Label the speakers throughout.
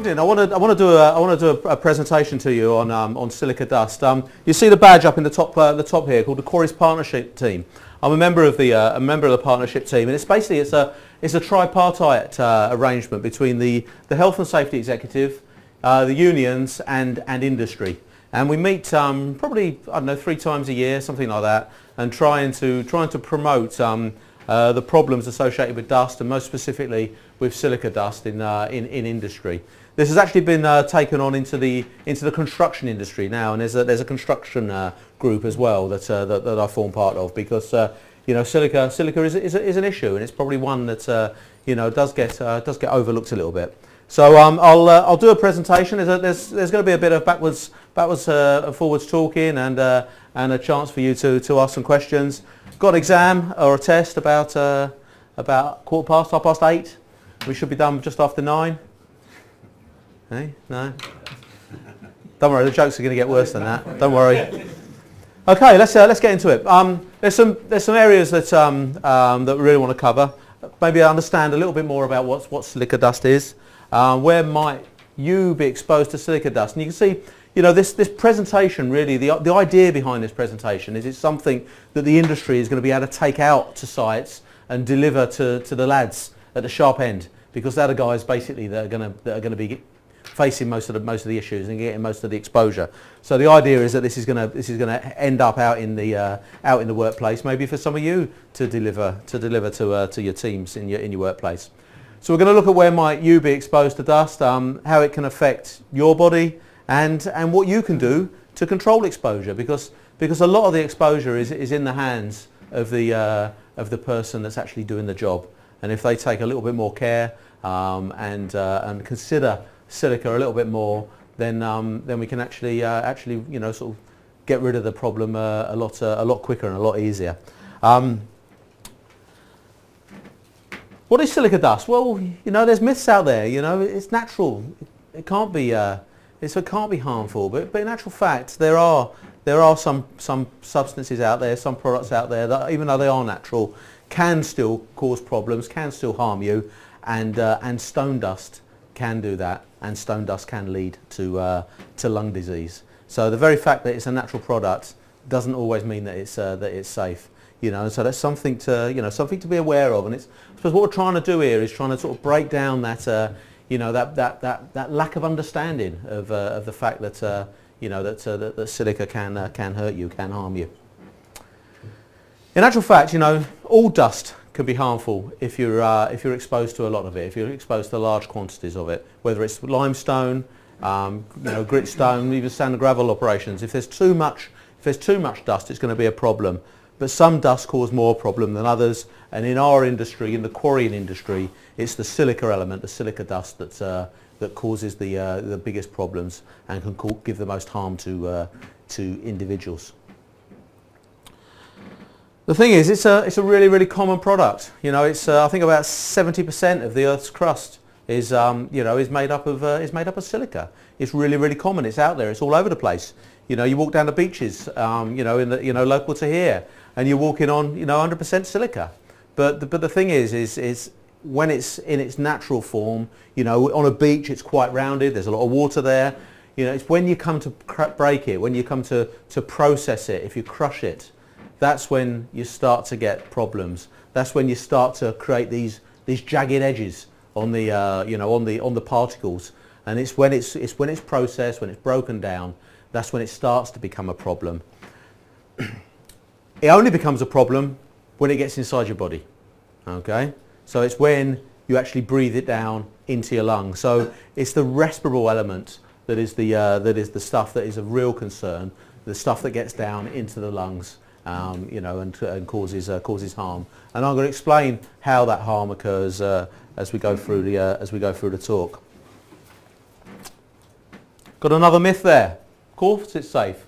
Speaker 1: evening. I want to do a presentation to you on silica dust. You see the badge up in the top here called the Quarry's Partnership Team. I'm a member of the partnership team, and it's basically it's a tripartite arrangement between the health and safety executive, the unions, and industry. And we meet probably, I don't know, 3 times a year, something like that, and trying to promote the problems associated with dust, and most specifically with silica dust in industry. This has actually been taken on into the construction industry now, and there's a construction group as well that I form part of, because you know, silica is an issue, and it's probably one that you know, does get overlooked a little bit. So I'll do a presentation. There's going to be a bit of backwards and forwards talking, and a chance for you to ask some questions. Got an exam or a test about 8:15. We should be done just after 9. Hey? No? Don't worry, the jokes are going to get worse than that. Don't worry. Okay, let's get into it. There's some areas that we really want to cover. Maybe understand a little bit more about what silica dust is. Where might you be exposed to silica dust? And you can see, you know, this presentation really, the idea behind this presentation is it's something that the industry is going to be able to take out to sites and deliver to the lads at the sharp end, because they're the guys basically that are going to be facing most of the issues and getting most of the exposure. So the idea is that this is going to end up out in the workplace, maybe for some of you to deliver to your teams in your workplace. So we're going to look at where might you be exposed to dust, how it can affect your body, and what you can do to control exposure, because a lot of the exposure is in the hands of the person that's actually doing the job. And if they take a little bit more care and consider silica a little bit more, then we can actually you know, sort of get rid of the problem a lot quicker and a lot easier. What is silica dust? Well, you know, there's myths out there. You know, it's natural. It can't be harmful. But in actual fact, there are some substances out there, some products out there that, even though they are natural, can still cause problems, can still harm you, and stone dust can do that, and stone dust can lead to lung disease. So the very fact that it's a natural product doesn't always mean that it's safe. You know, so that's something to be aware of. And it's, I suppose, what we're trying to do here is trying to sort of break down that you know, that lack of understanding of the fact that you know, that silica can hurt you, can harm you. In actual fact, you know, all dust can be harmful if you're exposed to a lot of it, if you're exposed to large quantities of it, whether it's limestone, you know, gritstone, even sand and gravel operations. If there's too much dust, it's going to be a problem. But some dust cause more problem than others, and in our industry, in the quarrying industry, it's the silica element, the silica dust, that causes the biggest problems and can give the most harm to individuals. The thing is, it's a really common product. You know, it's I think about 70% of the Earth's crust is you know, is made up of silica. It's really common. It's out there. It's all over the place. You know, you walk down the beaches, you know, local to here, and you're walking on, you know, 100% silica. But the thing is when it's in its natural form, you know, on a beach it's quite rounded. There's a lot of water there. You know, it's when you come to break it, when you come to process it, if you crush it, that's when you start to get problems. That's when you start to create these jagged edges on the you know, on the particles. And it's when it's processed, when it's broken down, that's when it starts to become a problem. It only becomes a problem when it gets inside your body. Okay, so it's when you actually breathe it down into your lungs. So it's the respirable element that is the stuff that is of real concern, the stuff that gets down into the lungs, you know, and causes harm. And I'm going to explain how that harm occurs as we go through the talk. Got another myth there. Of course, it's safe.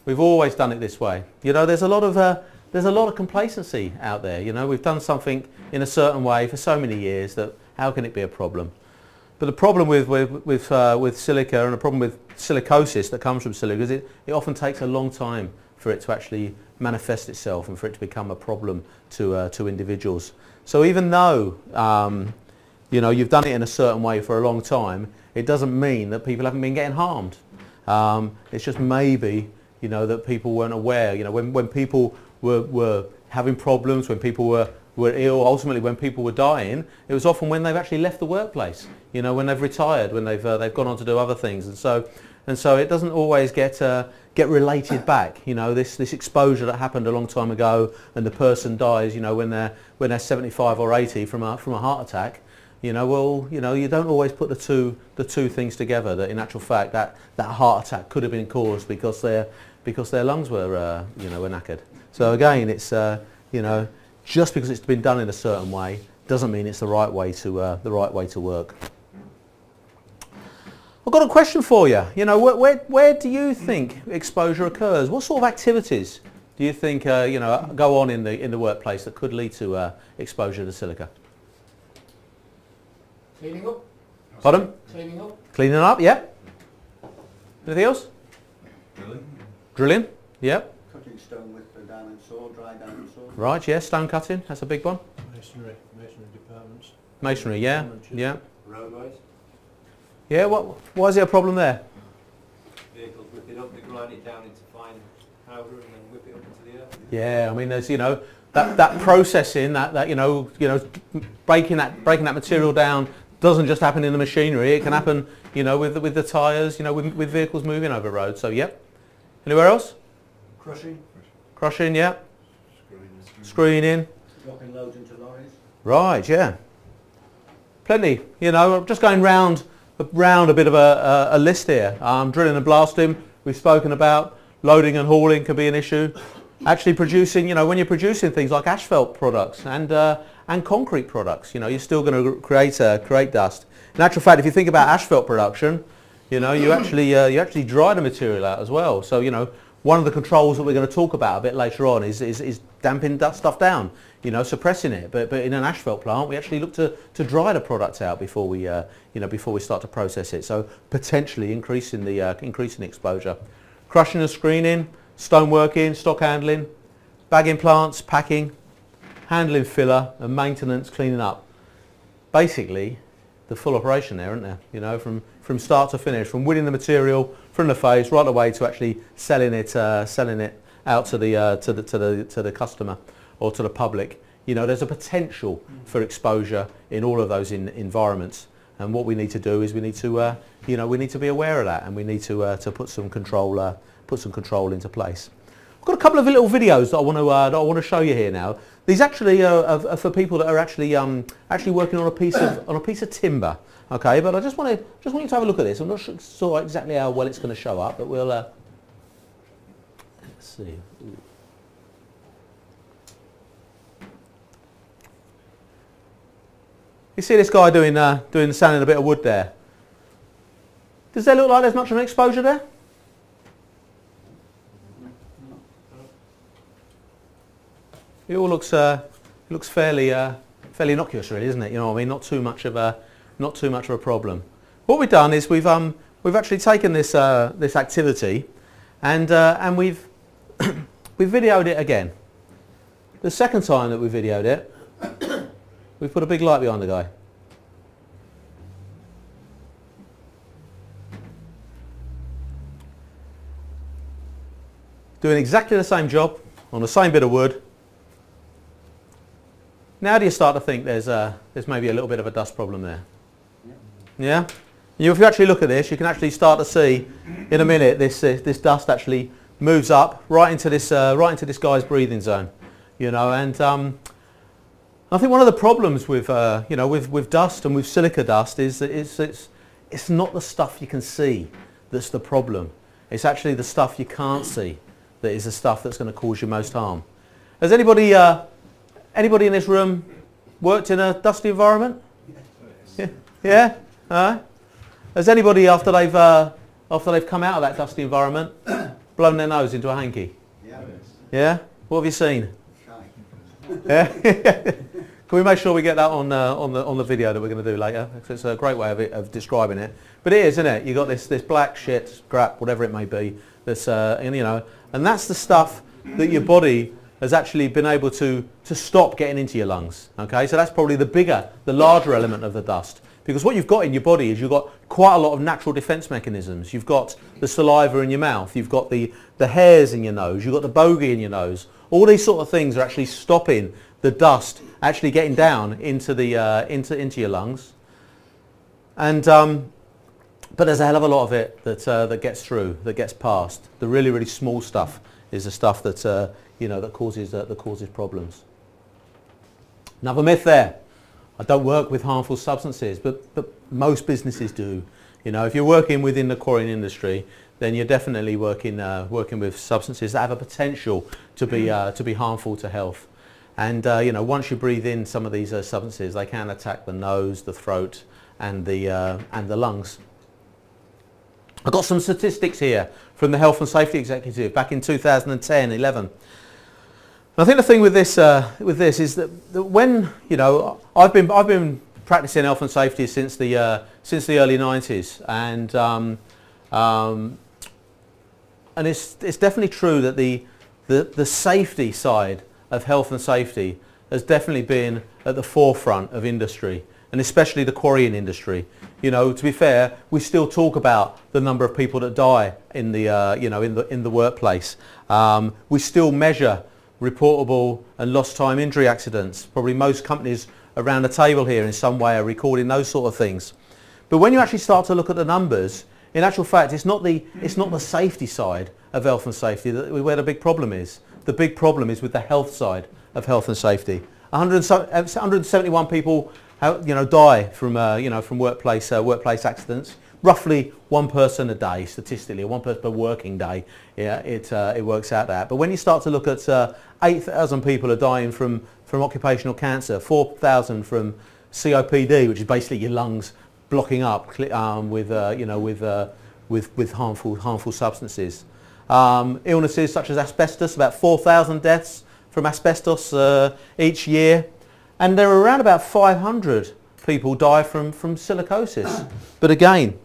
Speaker 1: We've always done it this way. You know, there's a lot of complacency out there. You know, we've done something in a certain way for so many years that how can it be a problem? But the problem with silica, and the problem with silicosis that comes from silica, is it often takes a long time for it to actually manifest itself and for it to become a problem to individuals. So even though you know, you've done it in a certain way for a long time, it doesn't mean that people haven't been getting harmed. It's just maybe, you know, that people weren't aware. You know, when people were having problems, when people were ill, ultimately when people were dying, it was often when they've actually left the workplace. You know, when they've retired, when they've gone on to do other things, and so it doesn't always get related back. You know, this exposure that happened a long time ago, and the person dies, you know, when they're 75 or 80 from a heart attack. You know, well, you know, you don't always put the two things together. That in actual fact, that heart attack could have been caused because their lungs were were knackered. So again, it's you know, just because it's been done in a certain way doesn't mean it's the right way to work. I've got a question for you. You know, where do you think exposure occurs? What sort of activities do you think you know, go on in the workplace that could lead to exposure to silica?
Speaker 2: Cleaning up.
Speaker 1: Pardon?
Speaker 2: Cleaning up.
Speaker 1: Cleaning up, yeah. Anything else?
Speaker 3: Drilling.
Speaker 1: Drilling, yeah.
Speaker 4: Cutting stone with a diamond saw, dry diamond saw.
Speaker 1: Right, yeah. Stone cutting, that's a big one.
Speaker 5: Masonry departments.
Speaker 1: Masonry, yeah, yeah.
Speaker 3: Roadways.
Speaker 1: Yeah, why is there a problem there?
Speaker 3: Vehicles whip it up, they grind it down into fine powder and then whip it up into the earth.
Speaker 1: Yeah, I mean, there's, you know, that processing, that you know, breaking that material down doesn't just happen in the machinery. It can happen, you know, with the tyres, you know, with vehicles moving over roads. So, yep. Anywhere else?
Speaker 5: Crushing.
Speaker 1: Crushing, yeah. Screening.
Speaker 4: Dropping loads into lorries.
Speaker 1: Right, yeah. Plenty. You know, I'm just going round a bit of a list here. Drilling and blasting, we've spoken about. Loading and hauling can be an issue. Actually producing, you know, when you're producing things like asphalt products and concrete products, you know, you're still going to create dust. In actual fact, if you think about asphalt production, you know, you actually dry the material out as well. So, you know, one of the controls that we're going to talk about a bit later on is damping that stuff down, you know, suppressing it. But in an asphalt plant, we actually look to dry the product out before we before we start to process it. So potentially increasing the exposure. Crushing and screening, stoneworking, stock handling, bagging plants, packing, handling filler, and maintenance, cleaning up. Basically, the full operation there, isn't there? You know, from start to finish, from winning the material from the face right away to actually selling it out to the customer or to the public. You know, there's a potential for exposure in all of those environments, and what we need to do is we need to be aware of that, and we need to put some control into place. I've got a couple of little videos that I want to show you here now. These actually are for people that are actually working on a piece of timber. Okay, but I just want you to have a look at this. I'm not sure exactly how well it's going to show up, but we'll let's see. Ooh. You see this guy sanding a bit of wood there. Does there look like there's much of an exposure there? It all looks fairly innocuous, really, isn't it? You know what I mean? Not too much of a problem. What we've done is we've actually taken this activity, and we've videoed it again. The second time that we videoed it, we've put a big light behind the guy. Doing exactly the same job on the same bit of wood. Now do you start to think there's maybe a little bit of a dust problem there? Yeah? If you actually look at this, you can actually start to see in a minute this dust actually moves up right into this guy's breathing zone. You know, and I think one of the problems with with dust and with silica dust is that it's not the stuff you can see that's the problem. It's actually the stuff you can't see that is the stuff that's going to cause you most harm. Has anybody in this room worked in a dusty environment? Yes. Yeah? Has anybody after they've come out of that dusty environment blown their nose into a hanky?
Speaker 4: Yeah.
Speaker 1: Yeah? What have you seen?
Speaker 4: Shy.
Speaker 1: Yeah? Can we make sure we get that on the video that we're going to do later? It's a great way of describing it. But it is, isn't it? You've got this black shit, scrap, whatever it may be, that's and that's the stuff that your body has actually been able to stop getting into your lungs. Okay, so that's probably the larger element of the dust, Because what you've got in your body is you've got quite a lot of natural defence mechanisms. You've got the saliva in your mouth, you've got the hairs in your nose, you've got the bogey in your nose. All these sort of things are actually stopping the dust actually getting down into into your lungs. And but there's a hell of a lot of it that gets through, that gets past. The really, really small stuff is the stuff that that causes problems. Another myth there. I don't work with harmful substances, but most businesses do. If you're working within the quarrying industry, then you're definitely working with substances that have a potential to be harmful to health. And once you breathe in some of these substances, they can attack the nose, the throat, and the lungs. I've got some statistics here from the Health and Safety Executive back in 2010-11. I think the thing with this is that when I've been practicing health and safety since the early 90s, and it's definitely true that the safety side of health and safety has definitely been at the forefront of industry, and especially the quarrying industry. To be fair, we still talk about the number of people that die in the workplace. We still measure reportable and lost time injury accidents. Probably most companies around the table here in some way are recording those sort of things. But when you actually start to look at the numbers, in actual fact, it's not the safety side of health and safety where the big problem is. The big problem is with the health side of health and safety. 171 people die from workplace accidents. Roughly one person a day, statistically, one person per working day. Yeah, it works out that. But when you start to look at 8,000 people are dying from occupational cancer, 4,000 from COPD, which is basically your lungs blocking up with harmful substances. Illnesses such as asbestos, about 4,000 deaths from asbestos each year, and there are around about 500 people die from silicosis. But again,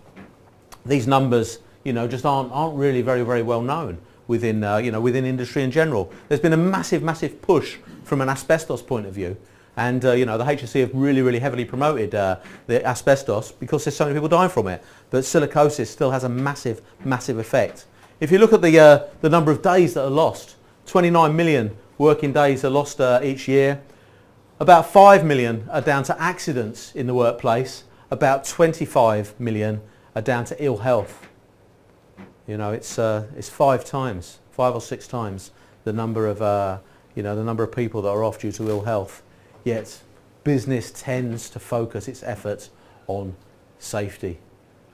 Speaker 1: these numbers, just aren't really very well known within industry in general. There's been a massive push from an asbestos point of view, and the HSE have really heavily promoted the asbestos because there's so many people dying from it. But silicosis still has a massive effect. If you look at the number of days that are lost, 29 million working days are lost each year. About 5 million are down to accidents in the workplace. About 25 million are down to ill health. It's 5 or 6 times the number of people that are off due to ill health. Yet business tends to focus its efforts on safety,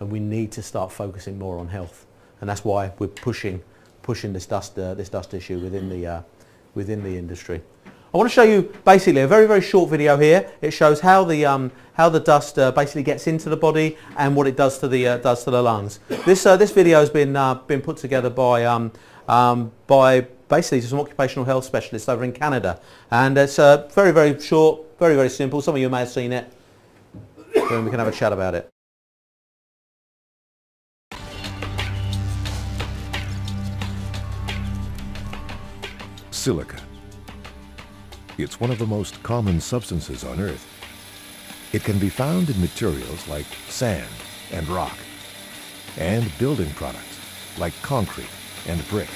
Speaker 1: and we need to start focusing more on health. And that's why we're pushing this dust issue within the industry. I want to show you basically a very short video here. It shows how the dust basically gets into the body and what it does to the lungs. This video has been put together by basically some occupational health specialists over in Canada, and it's very short, very simple. Some of you may have seen it, and we can have a chat about it.
Speaker 2: Silica. It's one of the most common substances on Earth. It can be found in materials like sand and rock, and building products like concrete and brick.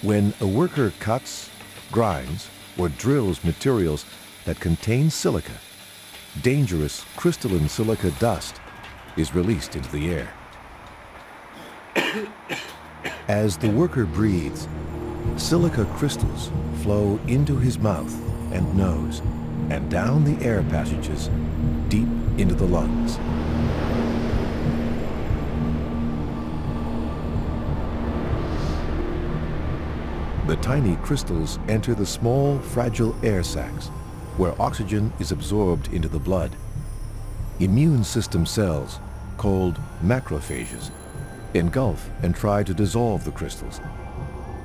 Speaker 2: When a worker cuts, grinds, or drills materials that contain silica, dangerous crystalline silica dust is released into the air. As the worker breathes, silica crystals flow into his mouth and nose and down the air passages deep into the lungs. The tiny crystals enter the small, fragile air sacs where oxygen is absorbed into the blood. Immune system cells, called macrophages, engulf and try to dissolve the crystals,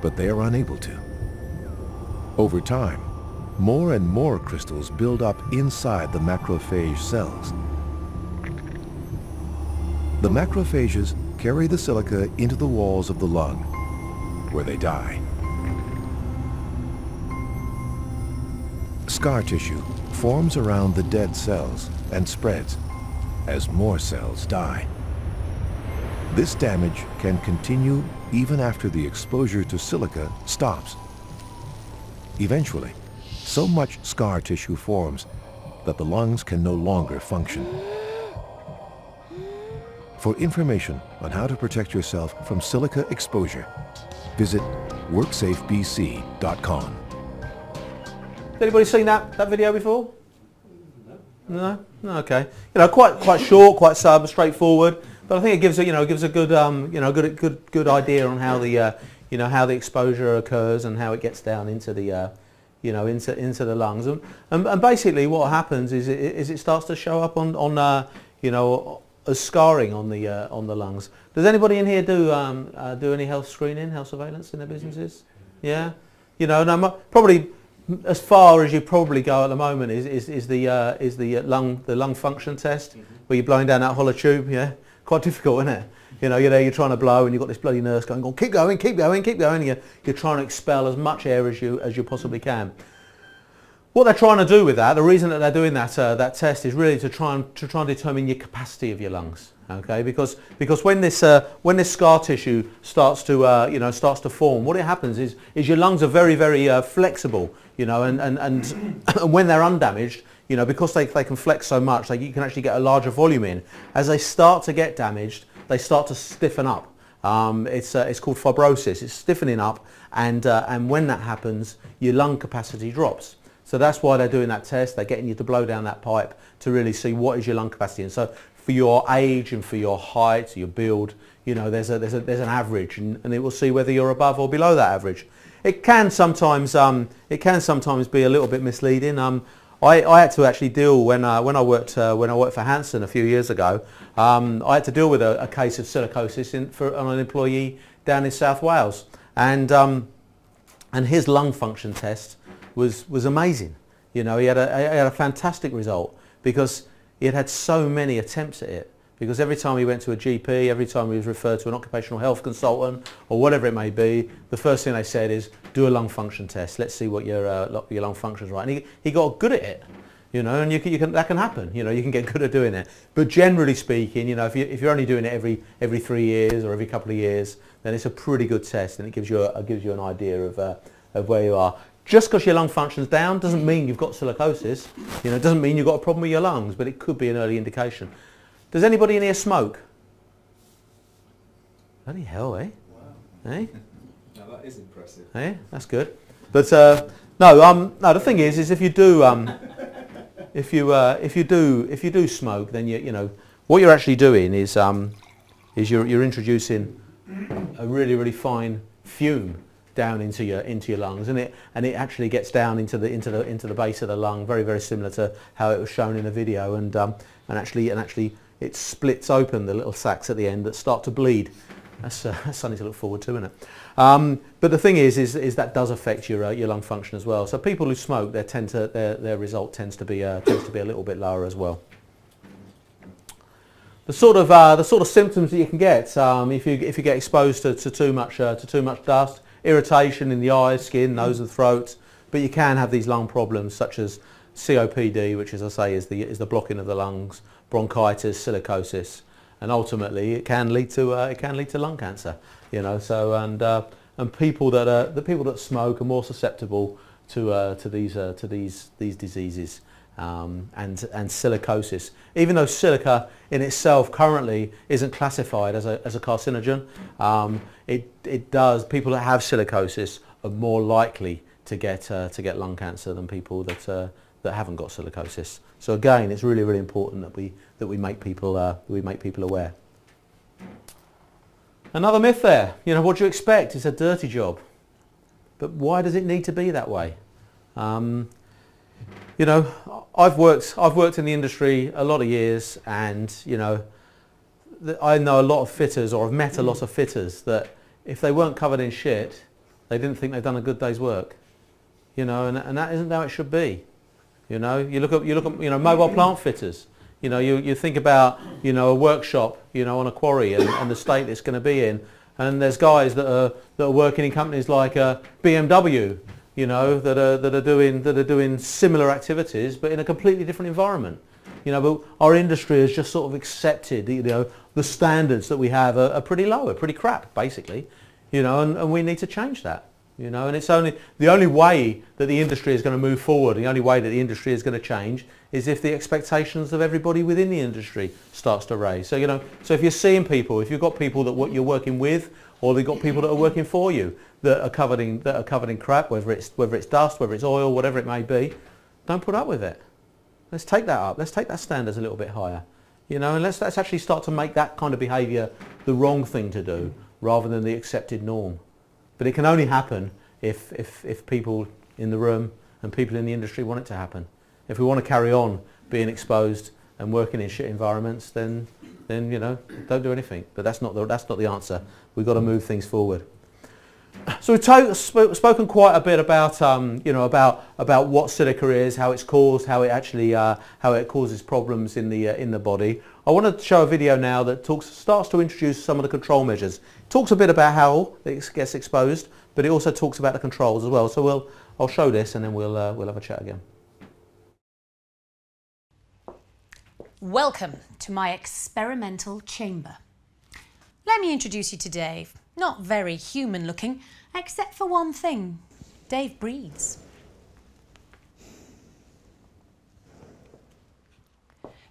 Speaker 2: but they are unable to. Over time, more and more crystals build up inside the macrophage cells. The macrophages carry the silica into the walls of the lung, where they die. scar tissue forms around the dead cells and spreads as more cells die. This damage can continue even after the exposure to silica stops. Eventually, so much scar tissue forms that the lungs can no longer function. For information on how to protect yourself from silica exposure, visit worksafebc.com.
Speaker 1: Has anybody seen that video before? No? No, okay. You know, quite short, quite straightforward, but I think it gives a good good idea on how the how the exposure occurs and how it gets down into the into the lungs, and basically what happens is it starts to show up on as scarring on the lungs. Does anybody in here do any health screening, health surveillance in their businesses? Yeah, no, probably as far as you probably go at the moment is the lung function test, where you're blowing down that hollow tube. Yeah, quite difficult, isn't it? You're there, you're trying to blow, and you've got this bloody nurse going, keep going, keep going, keep going. You're trying to expel as much air as you possibly can. What they're trying to do with that, the reason that they're doing that test is really to try and determine your capacity of your lungs. Okay, because when this scar tissue starts to form, what it happens is your lungs are very flexible. And when they're undamaged, because they can flex so much, you can actually get a larger volume in. As they start to get damaged, they start to stiffen up. It's called fibrosis. It's stiffening up, and when that happens, your lung capacity drops. So that's why they're doing that test. They're getting you to blow down that pipe to really see what is your lung capacity. And so for your age and for your height, your build, there's an average, and it will see whether you're above or below that average. It can sometimes be a little bit misleading. I had to actually deal when I worked for Hanson a few years ago. I had to deal with a case of silicosis on an employee down in South Wales, and his lung function test was amazing. He had a fantastic result because he had so many attempts at it. Because every time he went to a GP, every time he was referred to an occupational health consultant or whatever it may be, the first thing they said is, do a lung function test. Let's see what your lung function is right. And he got good at it, and that can happen. You can get good at doing it. But generally speaking, if you're only doing it every 3 years or every couple of years, then it's a pretty good test, and it gives you an idea of where you are. Just because your lung function's down doesn't mean you've got silicosis. It doesn't mean you've got a problem with your lungs, but it could be an early indication. Does anybody in here smoke? Bloody hell, eh?
Speaker 3: Wow.
Speaker 1: Eh?
Speaker 3: Now that is impressive.
Speaker 1: Eh? That's good. But no. The thing is if you do if you do smoke, then what you're actually doing is you're introducing a really fine fume down into your lungs, and it actually gets down into the base of the lung, very similar to how it was shown in the video, and actually it splits open the little sacs at the end that start to bleed. That's something to look forward to, isn't it? But the thing is that does affect your lung function as well. So people who smoke, their result tends to be a little bit lower as well. The sort of symptoms that you can get if you get exposed to too much dust, irritation in the eyes, skin, nose and throat, but you can have these lung problems such as COPD, which, as I say, is the blocking of the lungs, bronchitis, silicosis, and ultimately it can lead to lung cancer. So and people that smoke are more susceptible to these diseases. And silicosis, even though silica in itself currently isn't classified as a carcinogen, it does. People that have silicosis are more likely to get lung cancer than people that haven't got silicosis. So again, it's really important that we make people aware. Another myth there. What do you expect? It's a dirty job, but why does it need to be that way? I've worked in the industry a lot of years, and I know a lot of fitters, or I've met a lot of fitters that if they weren't covered in shit, they didn't think they'd done a good day's work. And that isn't how it should be. You look at mobile plant fitters. You think about a workshop on a quarry and the state it's going to be in, and there's guys that are working in companies like BMW you know, that are doing similar activities, but in a completely different environment. You know, but our industry has just sort of accepted, you know, the standards that we have are pretty low, are pretty crap, basically. You know, and we need to change that. You know, and it's the only way that the industry is going to move forward, the only way that the industry is going to change is if the expectations of everybody within the industry starts to raise. So, you know, so if you're seeing people, if you've got people that you're working with, or you've got people that are working for you that are covered in crap, whether it's dust, whether it's oil, whatever it may be, don't put up with it. Let's take that up. Let's take that standards a little bit higher. You know, and let's actually start to make that kind of behaviour the wrong thing to do rather than the accepted norm. But it can only happen if people in the room and people in the industry want it to happen. If we want to carry on being exposed and working in shit environments, then you know, don't do anything. But that's not the answer. We've got to move things forward. So we've spoken quite a bit about you know, about what silica is, how it's caused, how it actually how it causes problems in the body. I want to show a video now that starts to introduce some of the control measures. It talks a bit about how it gets exposed, but it also talks about the controls as well. So I'll show this and then we'll have a chat again.
Speaker 6: Welcome to my experimental chamber. Let me introduce you to Dave. Not very human looking, except for one thing. Dave breathes.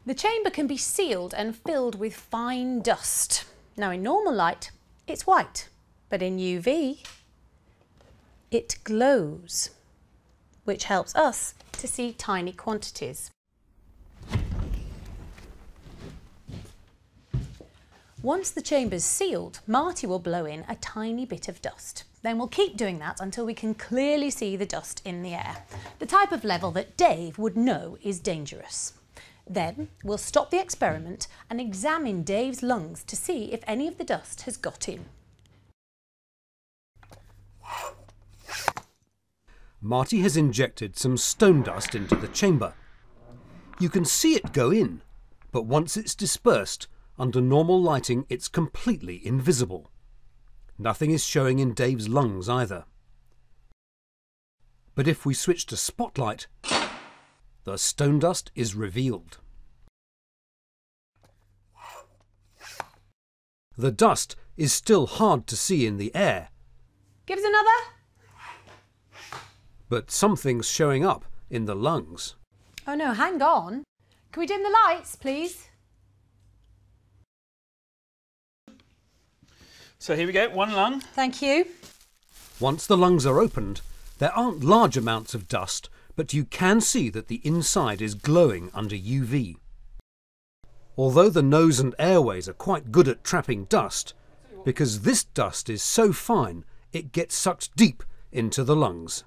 Speaker 6: The chamber can be sealed and filled with fine dust. Now in normal light, it's white, but in UV, it glows, which helps us to see tiny quantities. Once the chamber's sealed, Marty will blow in a tiny bit of dust. Then we'll keep doing that until we can clearly see the dust in the air, the type of level that Dave would know is dangerous. Then we'll stop the experiment and examine Dave's lungs to see if any of the dust has got in.
Speaker 5: Marty has injected some stone dust into the chamber. You can see it go in, but once it's dispersed, under normal lighting it's completely invisible. Nothing is showing in Dave's lungs either. But if we switch to spotlight, the stone dust is revealed. The dust is still hard to see in the air.
Speaker 6: Give us another.
Speaker 5: But something's showing up in the lungs.
Speaker 6: Oh no, hang on. Can we dim the lights, please?
Speaker 7: So here we go, one lung.
Speaker 6: Thank you.
Speaker 5: Once the lungs are opened, there aren't large amounts of dust, but you can see that the inside is glowing under UV. Although the nose and airways are quite good at trapping dust, because this dust is so fine, it gets sucked deep into the lungs.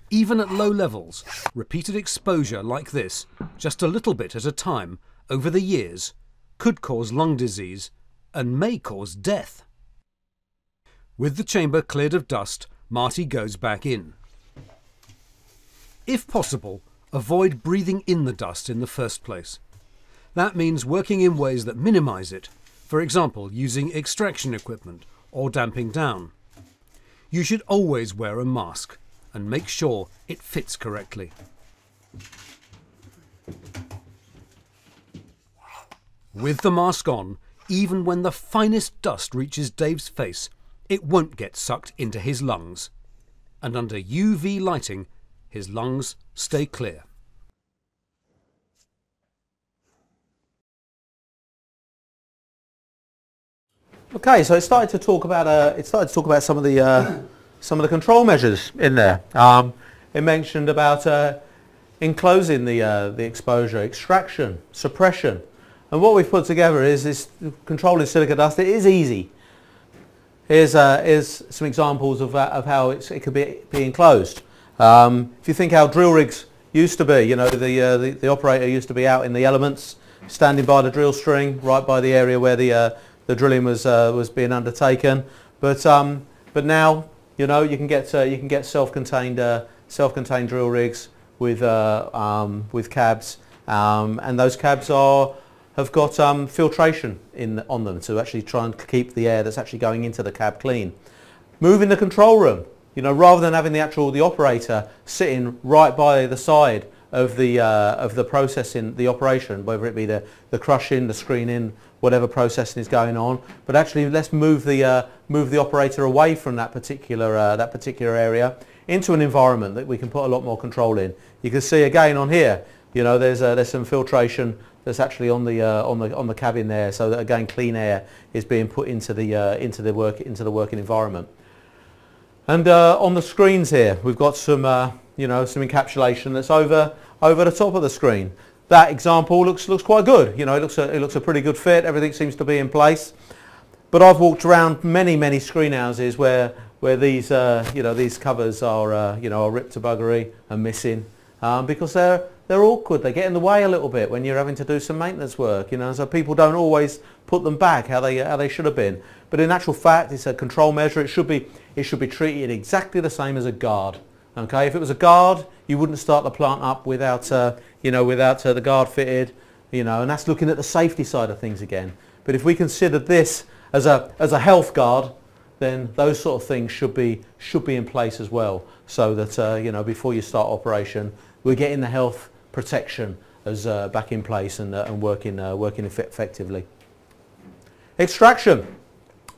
Speaker 5: Even at low levels, repeated exposure like this, just a little bit at a time, over the years, could cause lung disease and may cause death. With the chamber cleared of dust, Marty goes back in. If possible, avoid breathing in the dust in the first place. That means working in ways that minimise it, for example using extraction equipment or damping down. You should always wear a mask and make sure it fits correctly. With the mask on, even when the finest dust reaches Dave's face, it won't get sucked into his lungs. And under UV lighting, his lungs stay clear.
Speaker 1: Okay, so it started to talk about some of the control measures in there. It mentioned about enclosing the exposure, extraction, suppression, and what we've put together is this controlling silica dust. It is easy. Here's some examples of how it could be enclosed. If you think how drill rigs used to be, you know, the operator used to be out in the elements, standing by the drill string, right by the area where the drilling was being undertaken. But now, you know, you can get self-contained drill rigs with cabs, and those cabs have got filtration on them to actually try and keep the air that's actually going into the cab clean. Moving the control room. rather than having the operator sitting right by the side of the processing, the operation, whether it be the crushing, the screening, whatever processing is going on, but actually let's move the operator away from that particular area into an environment that we can put a lot more control in. You can see again on here, there's some filtration that's actually on the cabin there, so that again clean air is being put into the working environment. And on the screens here, we've got some some encapsulation that's over the top of the screen. That example looks quite good. It looks a pretty good fit. Everything seems to be in place. But I've walked around many screen houses where these these covers are ripped to buggery and missing because they're awkward. They get in the way a little bit when you're having to do some maintenance work. So people don't always put them back how they should have been. But in actual fact, it's a control measure. It should be treated exactly the same as a guard. Okay, if it was a guard, you wouldn't start the plant up without the guard fitted, and that's looking at the safety side of things again. But if we considered this as a health guard, then those sort of things should be in place as well, so that before you start operation, we're getting the health protection as back in place and working effectively. Extraction.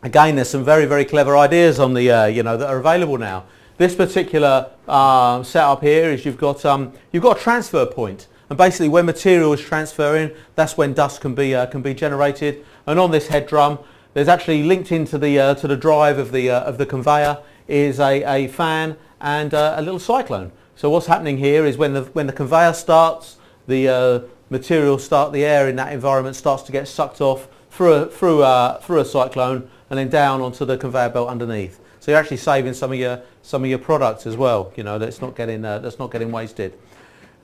Speaker 1: Again, there's some very clever ideas on the that are available now. This particular setup here is you've got a transfer point, and basically when material is transferring, that's when dust can be generated. And on this head drum, there's actually linked into the drive of the conveyor is a fan and a little cyclone. So what's happening here is when the conveyor starts, the the air in that environment starts to get sucked off through a cyclone and then down onto the conveyor belt underneath. So you're actually saving some of your products as well. That's not getting wasted.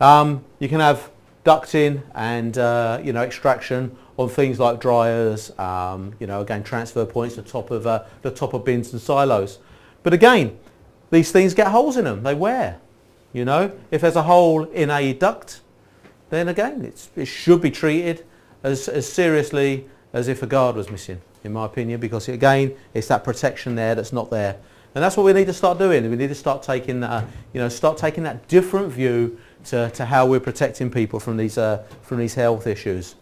Speaker 1: You can have ducting and extraction on things like dryers. Again, transfer points to the top of bins and silos. But again, these things get holes in them. They wear. If there's a hole in a duct, then again it should be treated as seriously as if a guard was missing, in my opinion, because again it's that protection there that's not there. And that's what we need to start doing. We need to start taking that different view to how we're protecting people from these health issues.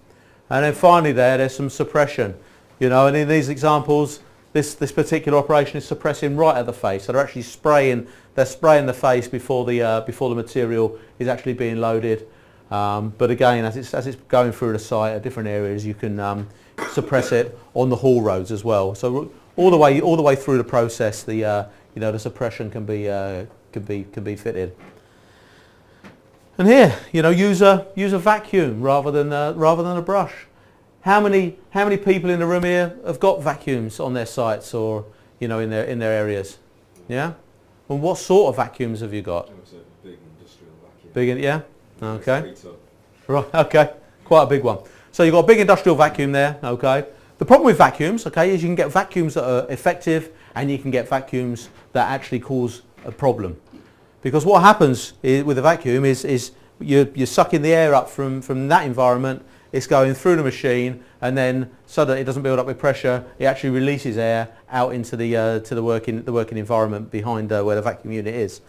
Speaker 1: And then finally there's some suppression. And in these examples, this particular operation is suppressing right at the face. So they're actually spraying the face before the material is actually being loaded. But again, as it's going through the site at different areas, you can suppress it on the haul roads as well. So all the way through the process, the suppression can be fitted. And here, use a vacuum rather than a brush. How many people in the room here have got vacuums on their sites or in their areas? Yeah. And what sort of vacuums have you got?
Speaker 3: It's a big industrial vacuum.
Speaker 1: Big, yeah. Okay. Right. Okay. Quite a big one. So you've got a big industrial vacuum there. Okay. The problem with vacuums, okay, is you can get vacuums that are effective and you can get vacuums that actually cause a problem. Because what happens with a vacuum is you're sucking the air up from that environment, it's going through the machine, and then so that it doesn't build up with pressure, it actually releases air out into the working environment behind where the vacuum unit is.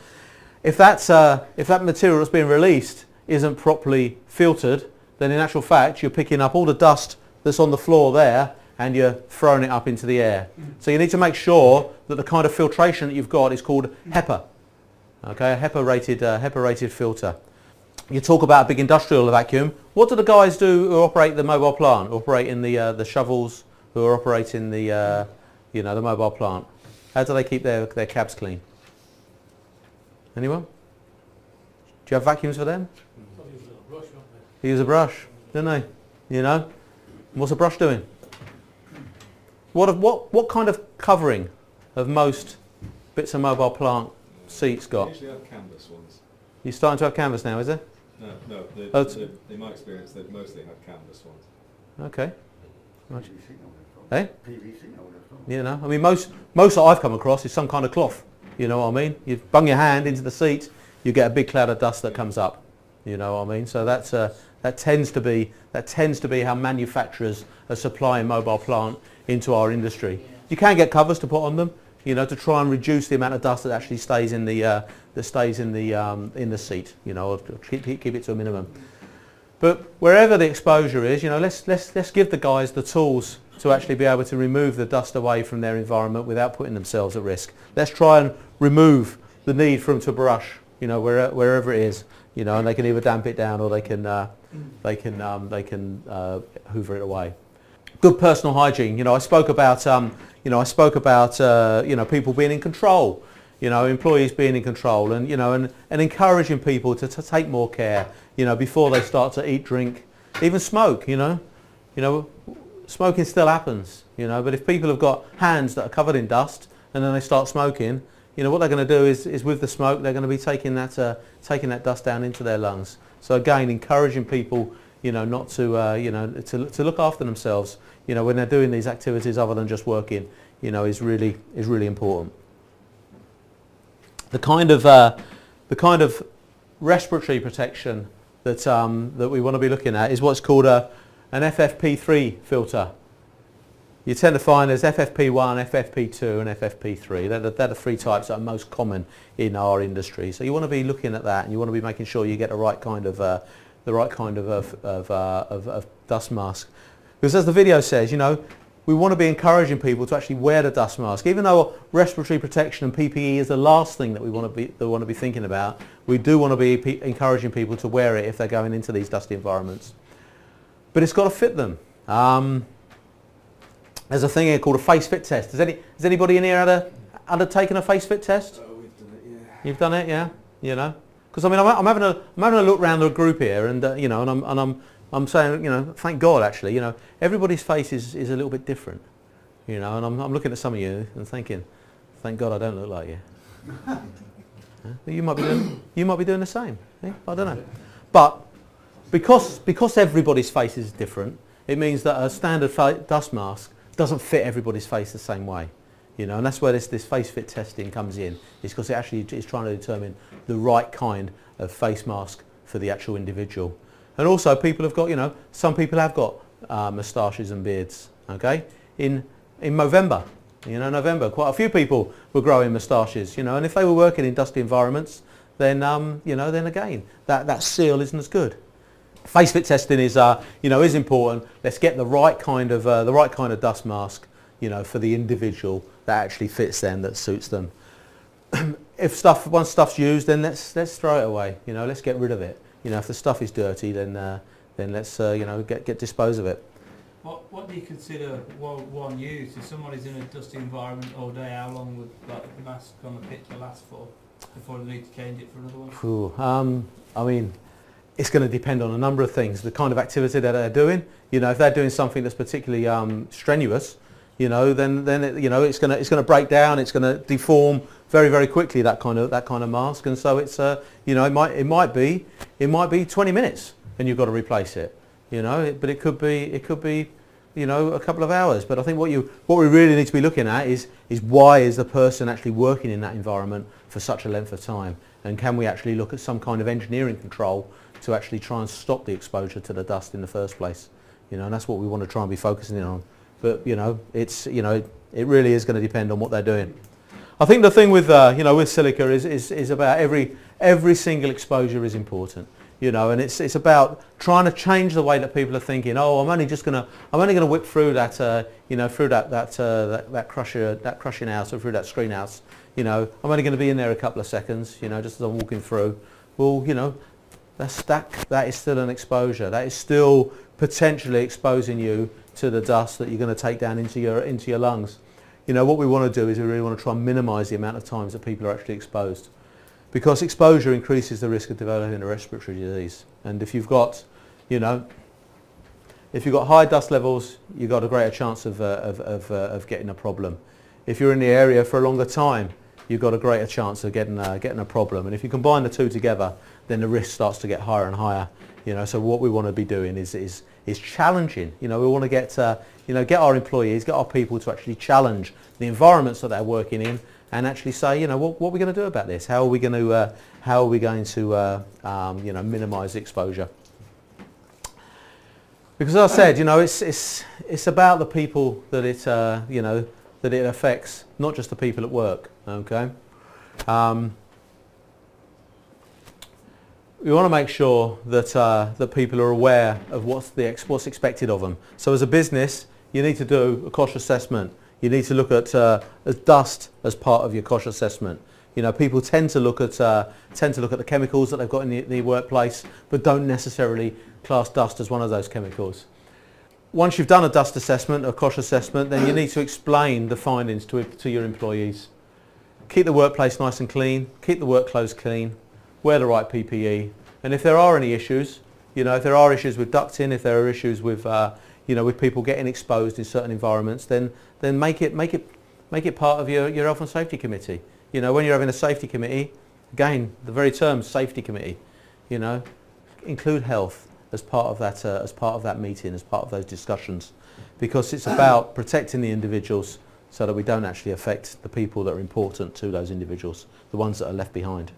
Speaker 1: If that material that's being released isn't properly filtered, then in actual fact you're picking up all the dust that's on the floor there and you're throwing it up into the air. So you need to make sure that the kind of filtration that you've got is called HEPA. Okay, a HEPA rated filter. You talk about a big industrial vacuum. What do the guys do who operate the mobile plant, who operate in the shovels, who are operating the the mobile plant? How do they keep their cabs clean? Anyone? Do you have vacuums for them? They use a brush, don't they? What's a brush doing? What kind of covering have most bits of mobile plant seats got?
Speaker 3: They usually have canvas ones.
Speaker 1: You're starting to have canvas now, is it?
Speaker 3: No. In my experience, they mostly have canvas ones.
Speaker 1: Okay. Right.
Speaker 4: PVC,
Speaker 1: Eh?
Speaker 4: PVC,
Speaker 1: I mean, most that I've come across is some kind of cloth. You know what I mean? You bung your hand into the seat, you get a big cloud of dust that comes up. You know what I mean? So that tends to be how manufacturers are supplying mobile plant into our industry. You can get covers to put on them. you know, to try and reduce the amount of dust that actually stays in the in the seat, you know, or keep it to a minimum. But wherever the exposure is, you know, let's give the guys the tools to actually be able to remove the dust away from their environment without putting themselves at risk. Let's try and remove the need for them to brush, you know, wherever it is, you know, and they can either damp it down or they can hoover it away. Good personal hygiene. You know, I spoke about you know, people being in control, you know, employees being in control, and you know, and encouraging people to take more care, you know, before they start to eat, drink, even smoke. You know, smoking still happens, you know, but if people have got hands that are covered in dust and then they start smoking, you know, what they're going to do is with the smoke they're going to be taking that dust down into their lungs. So again, encouraging people, you know, not to you know, to look after themselves, you know, when they're doing these activities other than just working, you know, is really important. The kind of respiratory protection that that we want to be looking at is what's called an FFP3 filter. You tend to find there's FFP1, FFP2 and FFP3. They're the three types that are most common in our industry. So you want to be looking at that, and you want to be making sure you get the right kind of dust mask. Because as the video says, you know, we want to be encouraging people to actually wear the dust mask. Even though respiratory protection and PPE is the last thing that we want to be thinking about, we do want to be encouraging people to wear it if they're going into these dusty environments. But it's got to fit them. There's a thing here called a face fit test. Has anybody in here undertaken a face fit test?
Speaker 4: Oh, we've done it, yeah.
Speaker 1: You've done it, yeah. You know, because I mean, I'm having a look around the group here, and you know, and I'm saying, you know, thank God actually, you know, everybody's face is a little bit different, you know, and I'm looking at some of you and thinking, thank God I don't look like you. You might be doing the same. Eh? I don't know, but because everybody's face is different, it means that a standard dust mask doesn't fit everybody's face the same way, you know, and that's where this face fit testing comes in. Is because it actually is trying to determine the right kind of face mask for the actual individual. And also, people have got, you know, some people have got moustaches and beards. Okay, in November, you know, quite a few people were growing moustaches, you know, and if they were working in dusty environments, then you know, then again, that seal isn't as good. Face fit testing is, you know, is important. Let's get the right kind of dust mask, you know, for the individual that actually fits them, that suits them. Once stuff's used, then let's throw it away. You know, let's get rid of it. You know, if the stuff is dirty, then let's you know, get dispose of it.
Speaker 3: What do you consider one use? If somebody's in a dusty environment all day, how long would the mask on the picture last for before they need to change it for another one?
Speaker 1: Ooh, I mean, it's going to depend on a number of things. The kind of activity that they're doing. You know, if they're doing something that's particularly strenuous, you know, then you know, it's going to break down. It's going to deform very, very quickly, that kind of mask. And so it's you know, it might be 20 minutes and you've got to replace it. You know, but it could be you know, a couple of hours. But I think what we really need to be looking at is why is the person actually working in that environment for such a length of time, and can we actually look at some kind of engineering control to actually try and stop the exposure to the dust in the first place. You know, and that's what we want to try and be focusing in on. But you know, it's, you know, it really is going to depend on what they're doing. I think the thing with you know, with silica is about every single exposure is important. You know, and it's about trying to change the way that people are thinking. Oh, I'm only gonna whip through that you know, through that crushing house, or through that screen house. You know, I'm only going to be in there a couple of seconds. You know, just as I'm walking through. Well, you know, that is still an exposure. That is still potentially exposing you to the dust that you're going to take down into your lungs. You know, what we want to do is we really want to try and minimise the amount of times that people are actually exposed, because exposure increases the risk of developing a respiratory disease. And if you've got, you know, if you've got high dust levels, you've got a greater chance of getting a problem. If you're in the area for a longer time, you've got a greater chance of getting a problem. And if you combine the two together, then the risk starts to get higher and higher. You know, so what we want to be doing is challenging. You know, we want to get you know, get our employees, get our people to actually challenge the environments that they're working in, and actually say, you know, what are we going to do about this? How are we going to you know, minimise the exposure? Because as I said, you know, it's about the people that it you know, that it affects not just the people at work. Okay. We want to make sure that that people are aware of what's expected of them. So as a business, you need to do a cost assessment. You need to look at dust as part of your cost assessment. You know, people tend to look at the chemicals that they've got in the workplace, but don't necessarily class dust as one of those chemicals. Once you've done a dust assessment, a cost assessment, then you need to explain the findings to your employees. Keep the workplace nice and clean. Keep the work clothes clean. Wear the right PPE. And if there are any issues, you know, if there are issues with ducting, if there are issues with you know, with people getting exposed in certain environments, then make it part of your health and safety committee. You know, when you're having a safety committee, again, the very term safety committee, you know, include health as part of that meeting, as part of those discussions, because it's about protecting the individuals so that we don't actually affect the people that are important to those individuals, the ones that are left behind.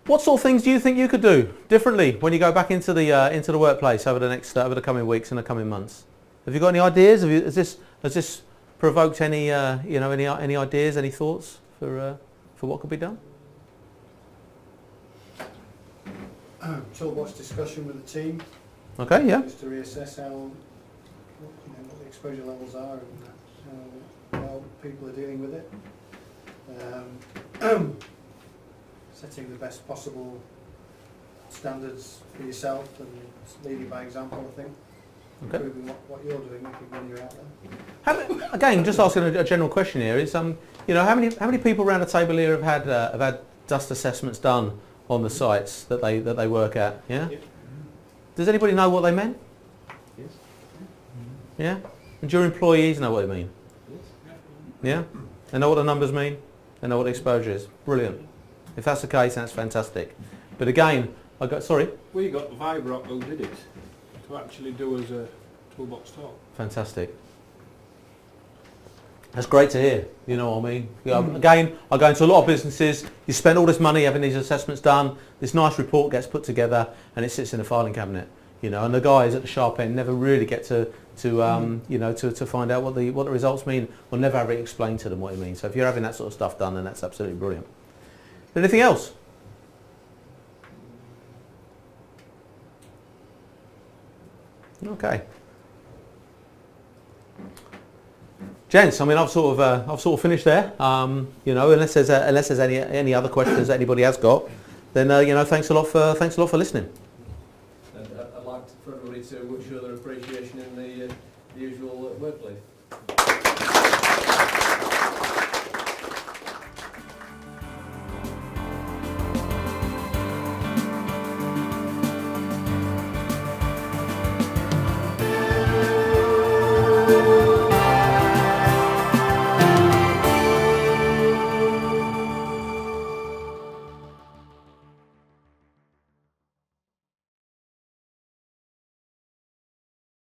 Speaker 1: What sort of things do you think you could do differently when you go back into the workplace over the coming weeks and the coming months? Have you got any ideas? Has this provoked any you know, any ideas, any thoughts for what could be done?
Speaker 7: Toolbox discussion with the team.
Speaker 1: Okay, yeah.
Speaker 7: Just to reassess what the exposure levels are and how people are dealing with it. Setting the best possible standards for yourself and leading by example, I think.
Speaker 1: Okay.
Speaker 7: Improving what you're doing when you're out there.
Speaker 1: Again, just asking a general question here is, you know, how many people around the table here have had dust assessments done on the sites that they work at? Yeah.
Speaker 7: Yep.
Speaker 1: Does anybody know what they meant?
Speaker 7: Yes.
Speaker 1: Yeah. And do your employees know what they mean?
Speaker 7: Yes.
Speaker 1: Yeah. They know what the numbers mean. They know what the exposure is. Brilliant. If that's the case, that's fantastic. But again, sorry.
Speaker 8: We got Vibrock who did it to actually do as a toolbox talk.
Speaker 1: Fantastic. That's great to hear. You know what I mean? Again, I go into a lot of businesses. You spend all this money having these assessments done. This nice report gets put together, and it sits in the filing cabinet. You know, and the guys at the sharp end never really get to you know, to find out what the results mean, or never have it explained to them what it means. So if you're having that sort of stuff done, then that's absolutely brilliant. Anything else? Okay. Gents, I mean, I've sort of finished there. You know, unless there's any other questions that anybody has got, then you know, thanks a lot for listening.
Speaker 9: And I'd like for everybody to show their appreciation in the usual workplace.
Speaker 1: Thank you.